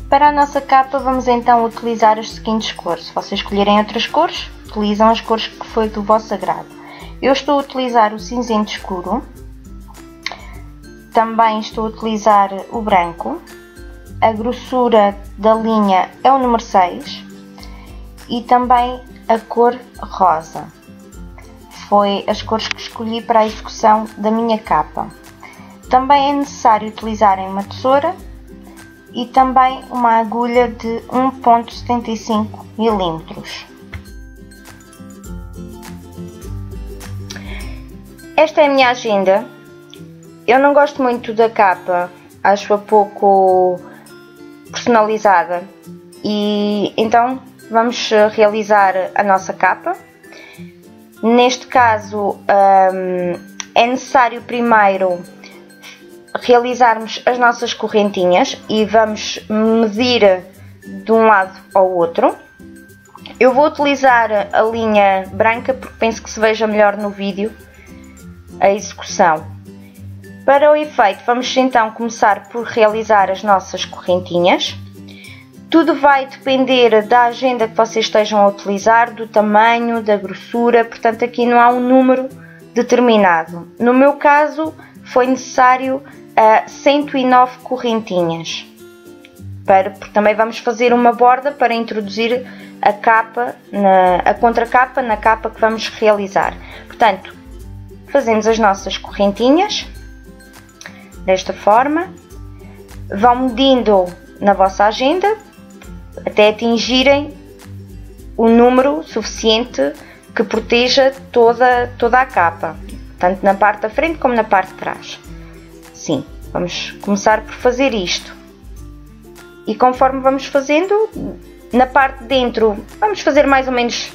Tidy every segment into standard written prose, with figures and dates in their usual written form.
Para a nossa capa vamos então utilizar as seguintes cores. Se vocês escolherem outras cores, utilizam as cores que foi do vosso agrado. Eu estou a utilizar o cinzento escuro, também estou a utilizar o branco, a grossura da linha é o número 6 e também a cor rosa. Foi as cores que escolhi para a execução da minha capa. Também é necessário utilizarem uma tesoura e também uma agulha de 1,75 mm. Esta é a minha agenda. Eu não gosto muito da capa, acho-a pouco personalizada e então vamos realizar a nossa capa. Neste caso é necessário primeiro realizarmos as nossas correntinhas e vamos medir de um lado ao outro. Eu vou utilizar a linha branca porque penso que se veja melhor no vídeo a execução. Para o efeito vamos então começar por realizar as nossas correntinhas. Tudo vai depender da agenda que vocês estejam a utilizar, do tamanho, da grossura, portanto aqui não há um número determinado. No meu caso foi necessário 109 correntinhas, porque também vamos fazer uma borda para introduzir a capa, a contracapa na capa que vamos realizar. Portanto, fazemos as nossas correntinhas desta forma, vão medindo na vossa agenda até atingirem o número suficiente que proteja toda a capa, tanto na parte da frente como na parte de trás. Sim, vamos começar por fazer isto. E conforme vamos fazendo, na parte de dentro, vamos fazer mais ou menos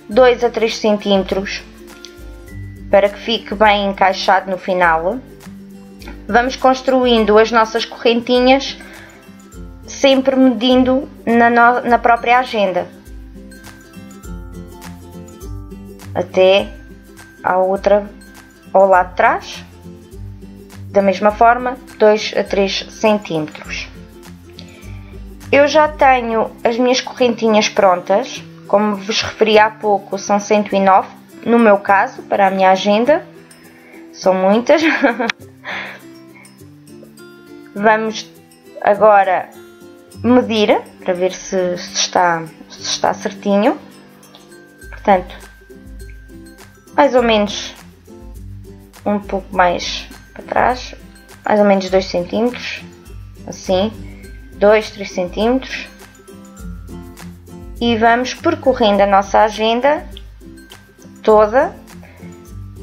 2 a 3 centímetros para que fique bem encaixado no final. Vamos construindo as nossas correntinhas, sempre medindo na própria agenda, até ao lado de trás, da mesma forma, 2 a 3 centímetros. Eu já tenho as minhas correntinhas prontas, como vos referi há pouco, são 109, no meu caso, para a minha agenda, são muitas. Vamos agora medir, para ver se está certinho. Portanto, mais ou menos um pouco mais para trás, mais ou menos 2 centímetros, assim, 2, 3 centímetros, e vamos percorrendo a nossa agenda toda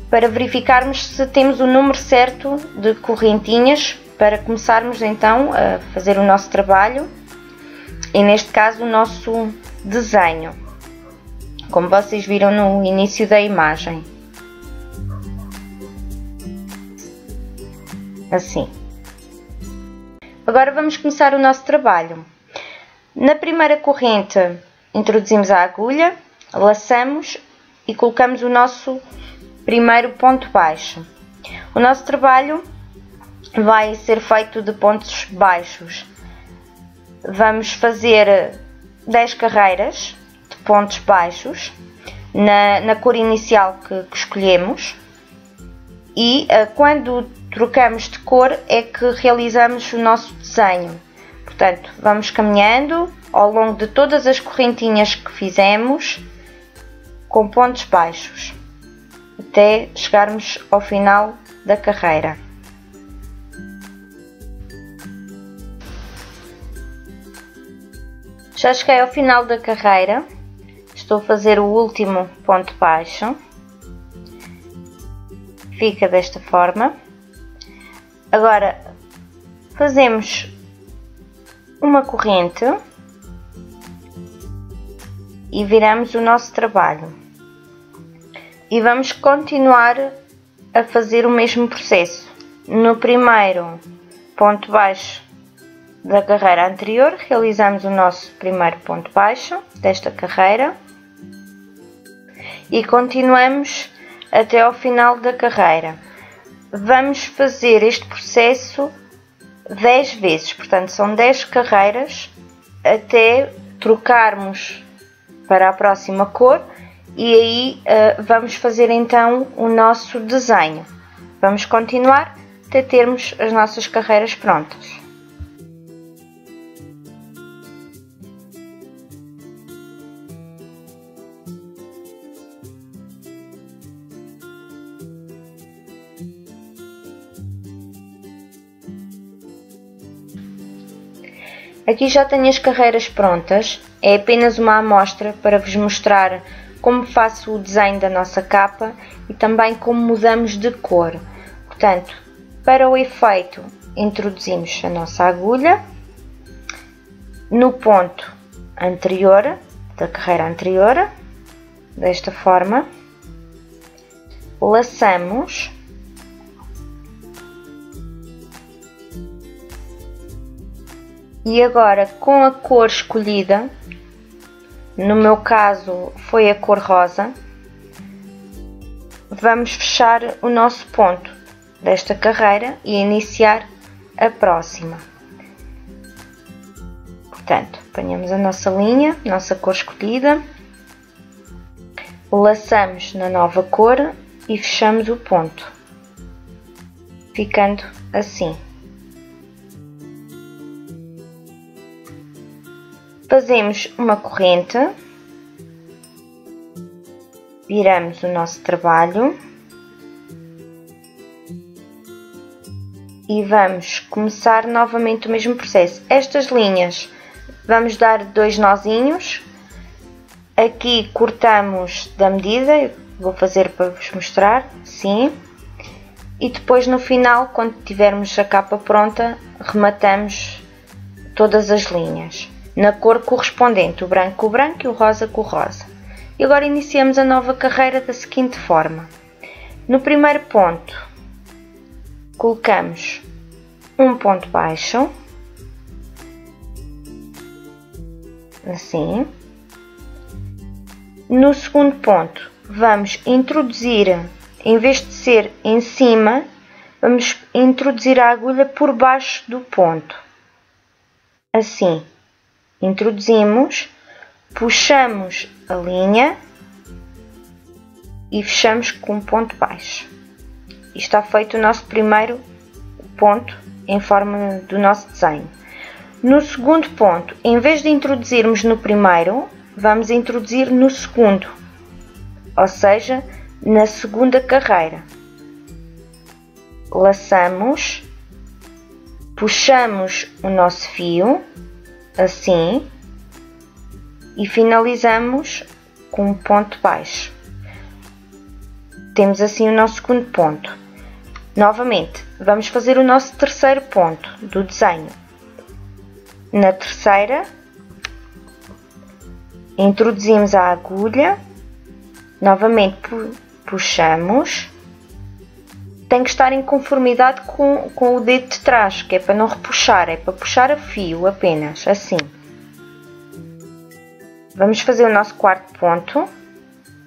para verificarmos se temos o número certo de correntinhas para começarmos então a fazer o nosso trabalho e neste caso o nosso desenho, como vocês viram no início da imagem. Assim. Agora vamos começar o nosso trabalho. Na primeira corrente introduzimos a agulha, laçamos e colocamos o nosso primeiro ponto baixo. O nosso trabalho vai ser feito de pontos baixos. Vamos fazer 10 carreiras de pontos baixos na cor inicial que escolhemos e quando trocamos de cor é que realizamos o nosso desenho. Portanto, vamos caminhando ao longo de todas as correntinhas que fizemos com pontos baixos até chegarmos ao final da carreira. Já cheguei ao final da carreira, estou a fazer o último ponto baixo, fica desta forma. Agora fazemos uma corrente e viramos o nosso trabalho e vamos continuar a fazer o mesmo processo. No primeiro ponto baixo da carreira anterior, realizamos o nosso primeiro ponto baixo desta carreira e continuamos até ao final da carreira. Vamos fazer este processo 10 vezes, portanto são 10 carreiras até trocarmos para a próxima cor e aí vamos fazer então o nosso desenho. Vamos continuar até termos as nossas carreiras prontas. Aqui já tenho as carreiras prontas, é apenas uma amostra para vos mostrar como faço o desenho da nossa capa e também como mudamos de cor. Portanto, para o efeito, introduzimos a nossa agulha no ponto anterior, da carreira anterior, desta forma, laçamos. E agora, com a cor escolhida, no meu caso foi a cor rosa, vamos fechar o nosso ponto desta carreira e iniciar a próxima. Portanto, apanhamos a nossa linha, nossa cor escolhida, laçamos na nova cor e fechamos o ponto, ficando assim. Fazemos uma corrente, viramos o nosso trabalho e vamos começar novamente o mesmo processo. Estas linhas vamos dar 2 nozinhos, aqui cortamos da medida, vou fazer para vos mostrar, sim, e depois no final, quando tivermos a capa pronta, rematamos todas as linhas na cor correspondente, o branco com o branco e o rosa com o rosa. E agora iniciamos a nova carreira da seguinte forma. No primeiro ponto, colocamos um ponto baixo, assim. No segundo ponto, vamos introduzir, em vez de ser em cima, vamos introduzir a agulha por baixo do ponto, assim. Introduzimos, puxamos a linha e fechamos com um ponto baixo. E está feito o nosso primeiro ponto em forma do nosso desenho. No segundo ponto, em vez de introduzirmos no primeiro, vamos introduzir no segundo, ou seja, na segunda carreira. Laçamos, puxamos o nosso fio, assim, e finalizamos com um ponto baixo. Temos assim o nosso segundo ponto. Novamente, vamos fazer o nosso terceiro ponto do desenho. Na terceira, introduzimos a agulha, novamente puxamos. Tem que estar em conformidade com o dedo de trás, que é para não repuxar, é para puxar a fio apenas, assim. Vamos fazer o nosso quarto ponto,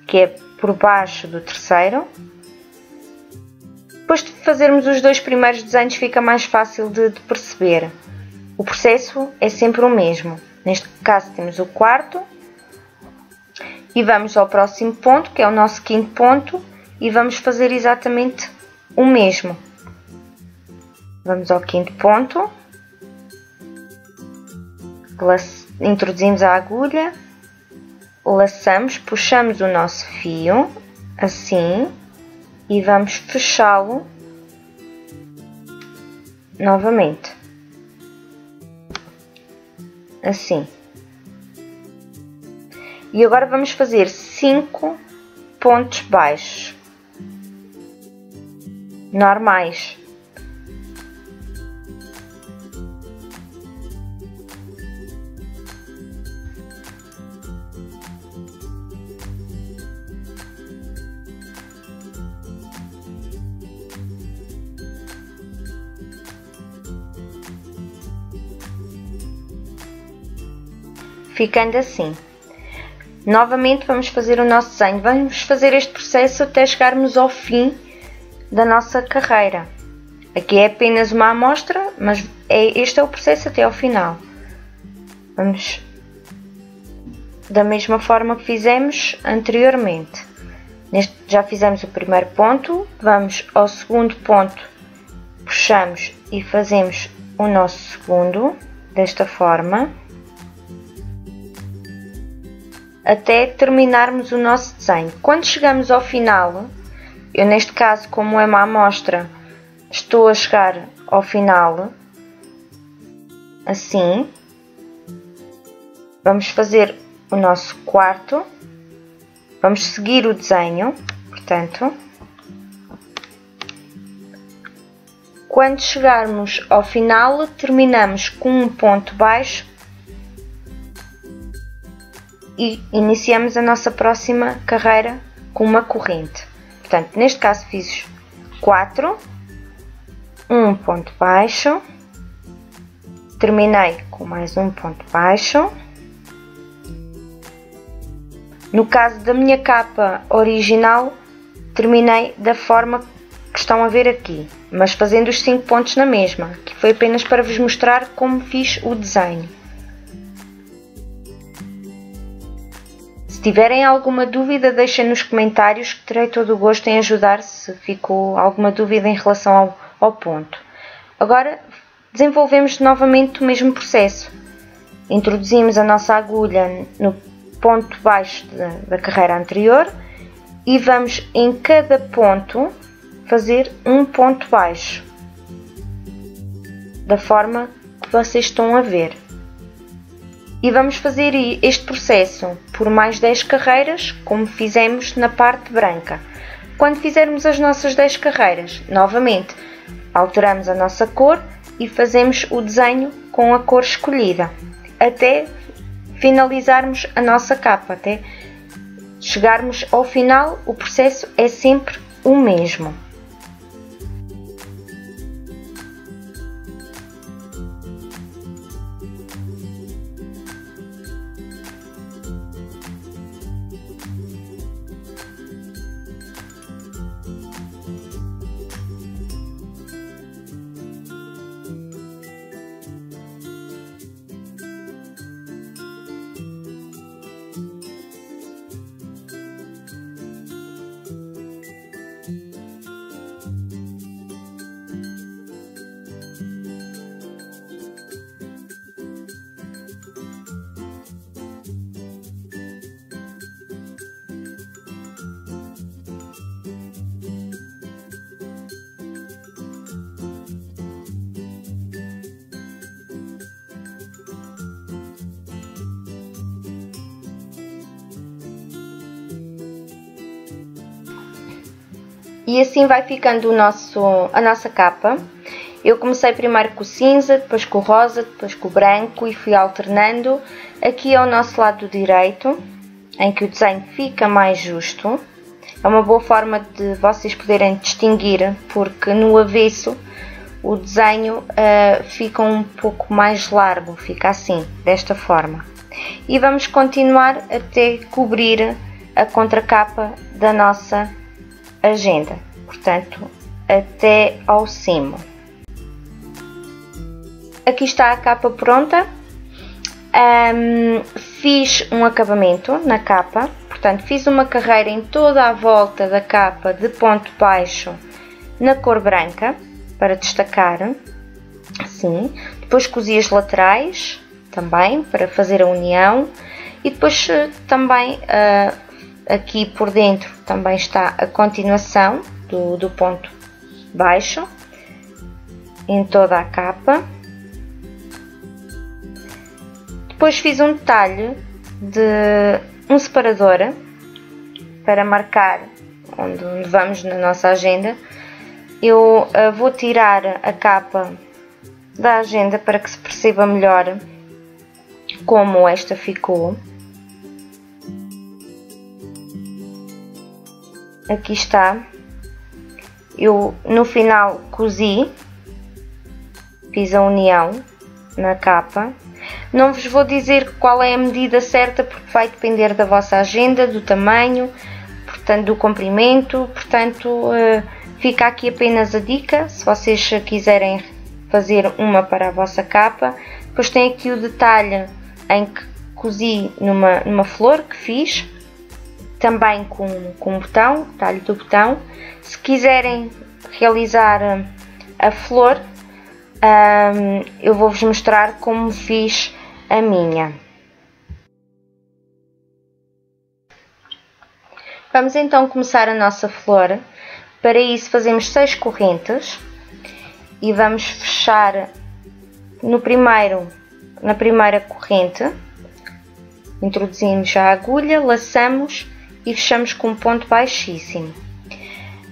que é por baixo do terceiro. Depois de fazermos os 2 primeiros desenhos fica mais fácil de perceber. O processo é sempre o mesmo. Neste caso temos o quarto e vamos ao próximo ponto, que é o nosso quinto ponto, e vamos fazer exatamente o mesmo. Vamos ao quinto ponto, introduzimos a agulha, laçamos, puxamos o nosso fio, assim, e vamos fechá-lo novamente, assim. E agora vamos fazer 5 pontos baixos normais. Ficando assim. Novamente vamos fazer o nosso desenho. Vamos fazer este processo até chegarmos ao fim da nossa carreira. Aqui é apenas uma amostra, mas este é o processo até ao final. Vamos da mesma forma que fizemos anteriormente. Já fizemos o primeiro ponto, vamos ao segundo ponto, puxamos e fazemos o nosso segundo, desta forma, até terminarmos o nosso desenho. Quando chegamos ao final, eu neste caso, como é uma amostra, estou a chegar ao final, assim. Vamos fazer o nosso quarto, vamos seguir o desenho, portanto, quando chegarmos ao final, terminamos com um ponto baixo e iniciamos a nossa próxima carreira com uma corrente. Portanto, neste caso fiz 4, um ponto baixo, terminei com mais um ponto baixo. No caso da minha capa original, terminei da forma que estão a ver aqui, mas fazendo os 5 pontos na mesma, que foi apenas para vos mostrar como fiz o desenho. Se tiverem alguma dúvida, deixem nos comentários que terei todo o gosto em ajudar se ficou alguma dúvida em relação ao ponto. Agora desenvolvemos novamente o mesmo processo. Introduzimos a nossa agulha no ponto baixo da carreira anterior e vamos em cada ponto fazer um ponto baixo, da forma que vocês estão a ver. E vamos fazer este processo por mais 10 carreiras, como fizemos na parte branca. Quando fizermos as nossas 10 carreiras, novamente alteramos a nossa cor e fazemos o desenho com a cor escolhida, até finalizarmos a nossa capa, até chegarmos ao final. O processo é sempre o mesmo. E assim vai ficando a nossa capa. Eu comecei primeiro com o cinza, depois com o rosa, depois com o branco e fui alternando. Aqui ao nosso lado direito, em que o desenho fica mais justo. É uma boa forma de vocês poderem distinguir, porque no avesso o desenho fica um pouco mais largo, fica assim, desta forma. E vamos continuar até cobrir a contracapa da nossa agenda, portanto, até ao cimo. Aqui está a capa pronta. Fiz um acabamento na capa, portanto, fiz uma carreira em toda a volta da capa de ponto baixo na cor branca, para destacar, assim. Depois cozi as laterais, também, para fazer a união. E depois também aqui por dentro também está a continuação do ponto baixo em toda a capa. Depois fiz um detalhe de um separador para marcar onde vamos na nossa agenda. Eu vou tirar a capa da agenda para que se perceba melhor como esta ficou. Aqui está. Eu no final cozi, fiz a união na capa. Não vos vou dizer qual é a medida certa, porque vai depender da vossa agenda, do tamanho, portanto, do comprimento. Portanto, fica aqui apenas a dica, se vocês quiserem fazer uma para a vossa capa. Depois tem aqui o detalhe em que cozi numa flor que fiz, também com um botão, talho do botão. Se quiserem realizar a flor, eu vou-vos mostrar como fiz a minha. Vamos então começar a nossa flor. Para isso fazemos 6 correntes e vamos fechar na primeira corrente. Introduzimos a agulha, laçamos e fechamos com um ponto baixíssimo.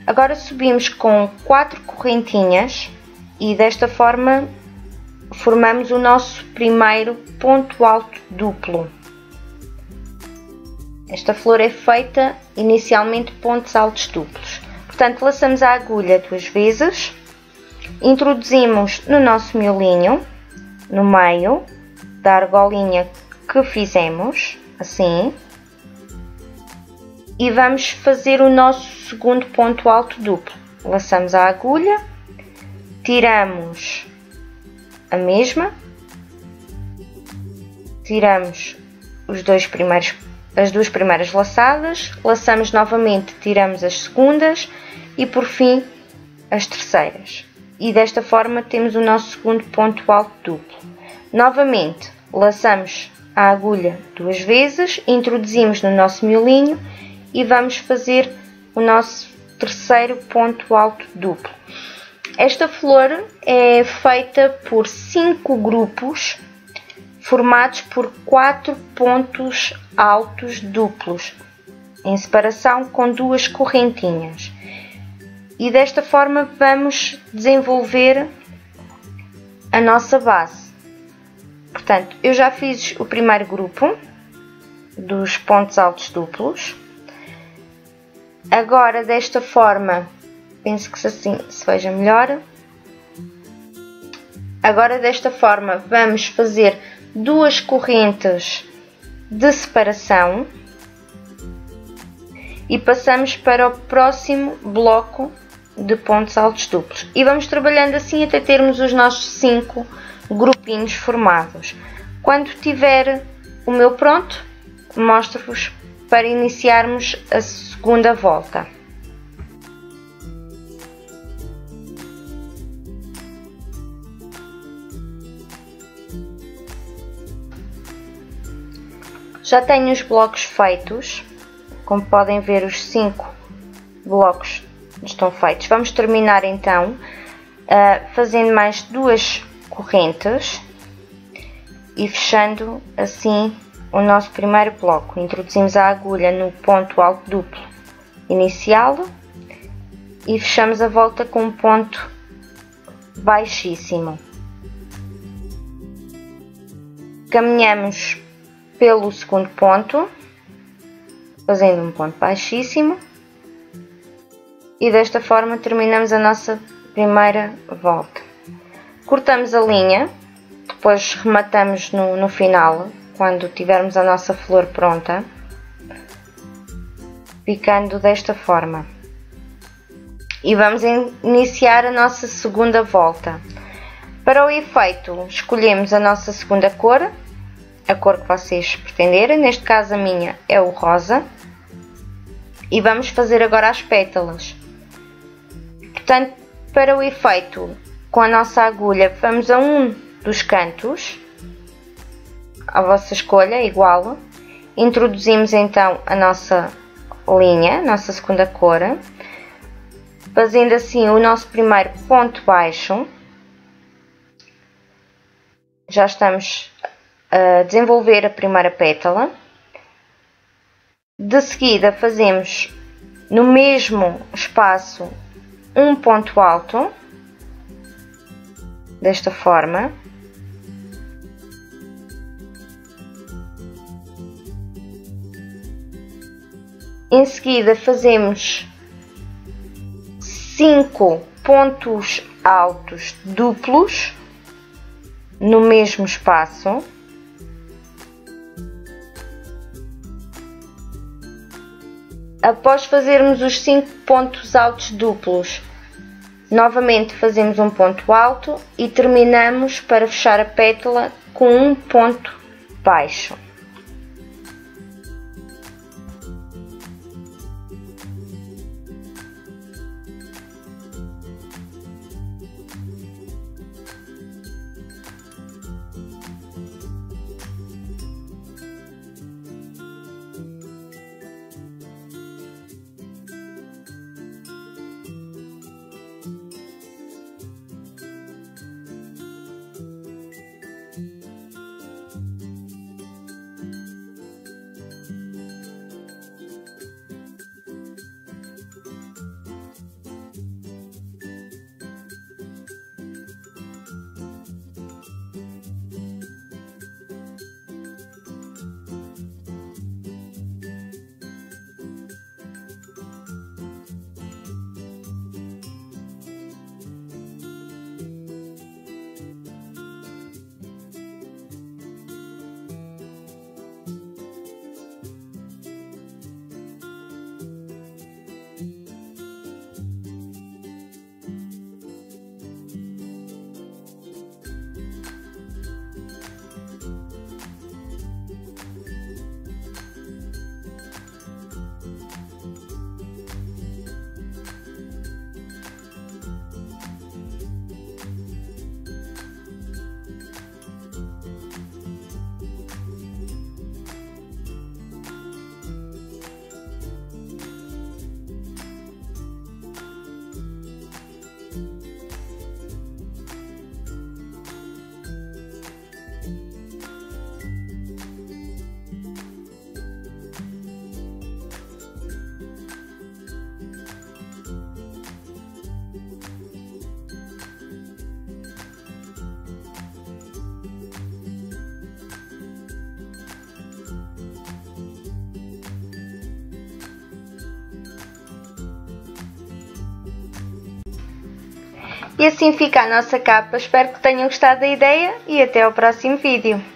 Agora subimos com 4 correntinhas e desta forma formamos o nosso primeiro ponto alto duplo. Esta flor é feita inicialmente de pontos altos duplos. Portanto, laçamos a agulha 2 vezes, introduzimos no nosso miolinho, no meio da argolinha que fizemos, assim, e vamos fazer o nosso segundo ponto alto duplo. Laçamos a agulha, tiramos a mesma, tiramos as duas primeiras laçadas, laçamos novamente, tiramos as segundas e por fim as terceiras. E desta forma temos o nosso segundo ponto alto duplo. Novamente laçamos a agulha 2 vezes, introduzimos no nosso miolinho e vamos fazer o nosso terceiro ponto alto duplo. Esta flor é feita por 5 grupos formados por 4 pontos altos duplos, em separação com 2 correntinhas. E desta forma vamos desenvolver a nossa base. Portanto, eu já fiz o primeiro grupo dos pontos altos duplos. Agora, desta forma, penso que assim se veja melhor. Agora, desta forma, vamos fazer 2 correntes de separação e passamos para o próximo bloco de pontos altos duplos. E vamos trabalhando assim até termos os nossos 5 grupinhos formados. Quando tiver o meu pronto, mostro-vos para iniciarmos a segunda volta. Já tenho os blocos feitos, como podem ver, os 5 blocos estão feitos. Vamos terminar então fazendo mais 2 correntes e fechando assim o nosso primeiro bloco. Introduzimos a agulha no ponto alto duplo inicial e fechamos a volta com um ponto baixíssimo. Caminhamos pelo segundo ponto, fazendo um ponto baixíssimo, e desta forma terminamos a nossa primeira volta. Cortamos a linha, depois rematamos no final, quando tivermos a nossa flor pronta, ficando desta forma. E vamos iniciar a nossa segunda volta. Para o efeito, escolhemos a nossa segunda cor, a cor que vocês pretenderem, neste caso a minha é o rosa, e vamos fazer agora as pétalas. Portanto, para o efeito, com a nossa agulha, vamos a um dos cantos, à vossa escolha, igual, introduzimos então a nossa linha, a nossa segunda cor, fazendo assim o nosso primeiro ponto baixo. Já estamos a desenvolver a primeira pétala. De seguida fazemos no mesmo espaço um ponto alto, desta forma. Em seguida fazemos 5 pontos altos duplos no mesmo espaço. Após fazermos os 5 pontos altos duplos, novamente fazemos um ponto alto e terminamos para fechar a pétala com um ponto baixo. E assim fica a nossa capa. Espero que tenham gostado da ideia e até ao próximo vídeo.